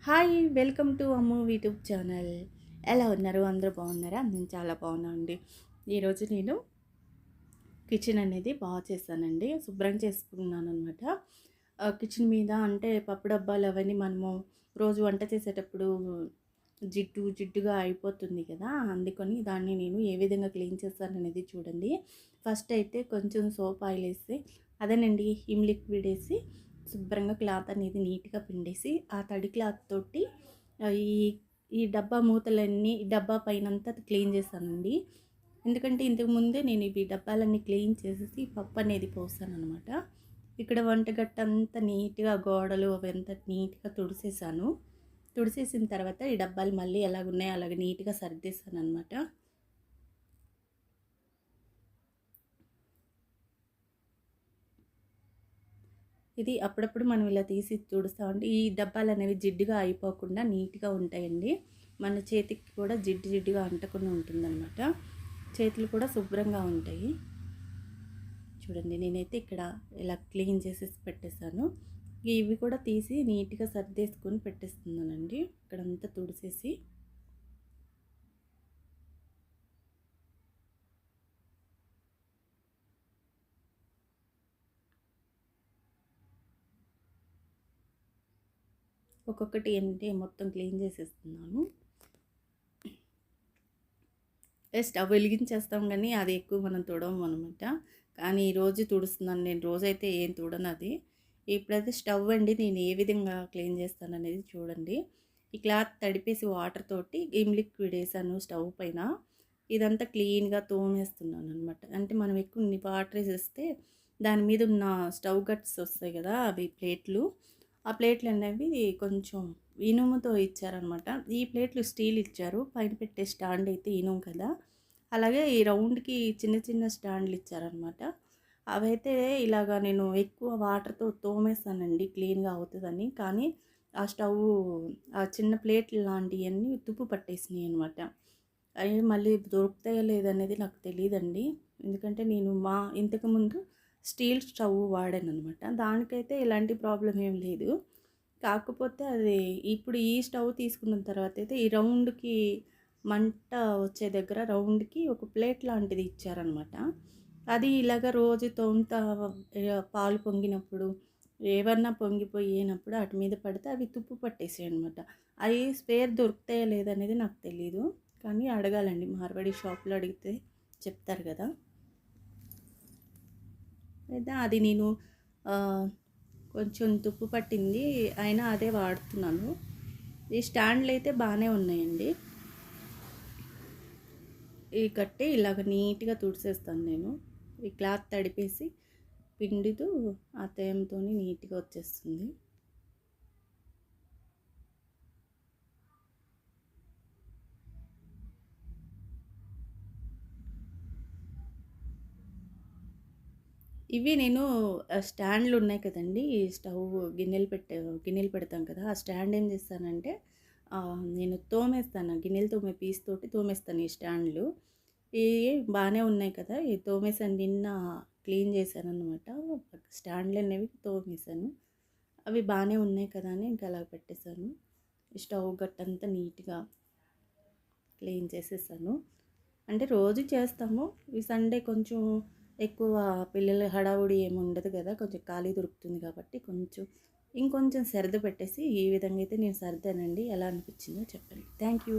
Hi welcome to Ammu YouTube channel. ఎలా ఉన్నారు? అందరూ బాగున్నారా? నేను చాలా బాగున్నా అండి. ఈరోజు నేను కిచెన్ అనేది బాగా చేశానండి. శుభ్రం చేసుకున్నాను అనమాట. కిచెన్ మీద అంటే పప్పు డబ్బాలు అవన్నీ మనము రోజు వంట చేసేటప్పుడు జిడ్డుగా అయిపోతుంది కదా, అందుకని దాన్ని నేను ఏ విధంగా క్లీన్ చేస్తాననేది చూడండి. ఫస్ట్ అయితే కొంచెం సోప్ ఆయిల్ వేసి అదేనండి హిమ్ లిక్విడ్ వేసి శుభ్రంగా క్లాత్ అనేది నీట్గా పిండేసి ఆ తడి క్లాత్ తోటి ఈ ఈ డబ్బా మూతలన్నీ డబ్బా పైనంతా క్లీన్ చేశానండి. ఎందుకంటే ఇంతకు ముందే నేను ఇవి డబ్బాలన్నీ క్లీన్ చేసేసి పప్పు అనేది పోసాను అనమాట. ఇక్కడ వంటగట్టంతా నీట్గా గోడలు అవంతా నీట్గా తుడిసేసాను. తుడిసేసిన తర్వాత ఈ డబ్బాలు మళ్ళీ ఎలాగున్నాయో అలాగే నీట్గా సర్దేశాను అనమాట. ఇది అప్పుడప్పుడు మనం ఇలా తీసి తుడుస్తూ ఉంటే ఈ డబ్బాలు అనేవి జిడ్డుగా అయిపోకుండా నీట్గా ఉంటాయండి. మన చేతికి కూడా జిడ్డుగా అంటకుండా ఉంటుందన్నమాట. చేతులు కూడా శుభ్రంగా ఉంటాయి. చూడండి, నేనైతే ఇక్కడ ఇలా క్లీన్ చేసేసి పెట్టేశాను. ఇవి కూడా తీసి నీట్గా సర్దేసుకొని పెట్టేస్తున్నానండి. ఇక్కడంతా తుడిసేసి ఒక్కొక్కటి ఏంటి మొత్తం క్లీన్ చేసేస్తున్నాను. స్టవ్ వెలిగించేస్తాం కానీ అది ఎక్కువ మనం తుడవం అనమాట. కానీ ఈరోజు తుడుస్తున్నాను నేను. రోజైతే ఏం తుడను అది. ఇప్పుడైతే స్టవ్ అండి నేను ఏ విధంగా క్లీన్ చేస్తాను అనేది చూడండి. ఈ క్లాత్ తడిపేసి వాటర్ తోటి విమ్ లిక్విడ్ వేసాను స్టవ్ పైన. ఇదంతా క్లీన్గా తోమేస్తున్నాను అనమాట. అంటే మనం ఎక్కువ వాటర్ వేసేస్తే దాని మీద ఉన్న స్టవ్ గట్స్ వస్తాయి కదా, అవి ప్లేట్లు, ఆ ప్లేట్లు అనేవి కొంచెం ఇనుముతో ఇచ్చారనమాట. ఈ ప్లేట్లు స్టీల్ ఇచ్చారు, పైన పెట్టే స్టాండ్ అయితే ఇనుము కదా. అలాగే ఈ రౌండ్కి చిన్న చిన్న స్టాండ్లు ఇచ్చారనమాట. అవైతే ఇలాగా నేను ఎక్కువ వాటర్తో తోమేస్తానండి క్లీన్గా అవుతుందని. కానీ ఆ స్టవ్ ఆ చిన్న ప్లేట్లు లాంటివన్నీ తుప్పు పట్టేసినాయి అనమాట. అవి మళ్ళీ దొరుకుతాయో లేదనేది నాకు తెలియదండి. ఎందుకంటే నేను ఇంతకుముందు స్టీల్ స్టవ్ వాడాను అనమాట. దానికైతే ఎలాంటి ప్రాబ్లం ఏం లేదు. కాకపోతే అది ఇప్పుడు ఈ స్టవ్ తీసుకున్న తర్వాత అయితే ఈ రౌండ్కి మంట వచ్చే దగ్గర రౌండ్కి ఒక ప్లేట్ లాంటిది ఇచ్చారనమాట. అది ఇలాగ రోజు తోముతా పాలు పొంగినప్పుడు ఏమన్నా పొంగిపోయినప్పుడు వాటి మీద పడితే అవి తుప్పు పట్టేసాయి అనమాట. అవి స్పేర్ దొరుకుతాయో లేదనేది నాకు తెలీదు, కానీ అడగాలండి, మార్వాడి షాప్లో అడిగితే చెప్తారు కదా. అయితే అది నేను కొంచెం తుప్పు పట్టింది, అయినా అదే వాడుతున్నాను. ఈ స్టాండ్లు అయితే బాగానే ఉన్నాయండి. ఈ కట్టి ఇలాగ నీట్గా తుడిసేస్తాను నేను. ఈ క్లాత్ తడిపేసి పిండితో ఆ తేమతో నీట్గా వచ్చేస్తుంది. ఇవి నేను స్టాండ్లు ఉన్నాయి కదండి, స్టవ్ గిన్నెలు పెడతాం కదా, ఆ స్టాండ్ ఏం చేస్తానంటే నేను తోమేస్తాను, గిన్నెలు తోమే పీస్ తోటి తోమేస్తాను ఈ స్టాండ్లు. ఇవి బాగానే ఉన్నాయి కదా, ఈ తోమేసాను, నిన్న క్లీన్ చేశాను అనమాట. స్టాండ్లు అనేవి తోమేశాను, అవి బాగానే ఉన్నాయి కదా అని ఇంకా అలా పెట్టేశాను. స్టవ్ గట్టంతా నీట్గా క్లీన్ చేసేసాను. అంటే రోజు చేస్తాము, ఈ సండే కొంచెం ఎక్కువ పిల్లల హడావుడి ఏమి ఉండదు కదా, కొంచెం ఖాళీ దొరుకుతుంది కాబట్టి ఇంకొంచెం సర్ది పెట్టేసి ఈ విధంగా అయితే నేను సర్దానండి. ఎలా అనిపించిందో చెప్పండి. Thank you.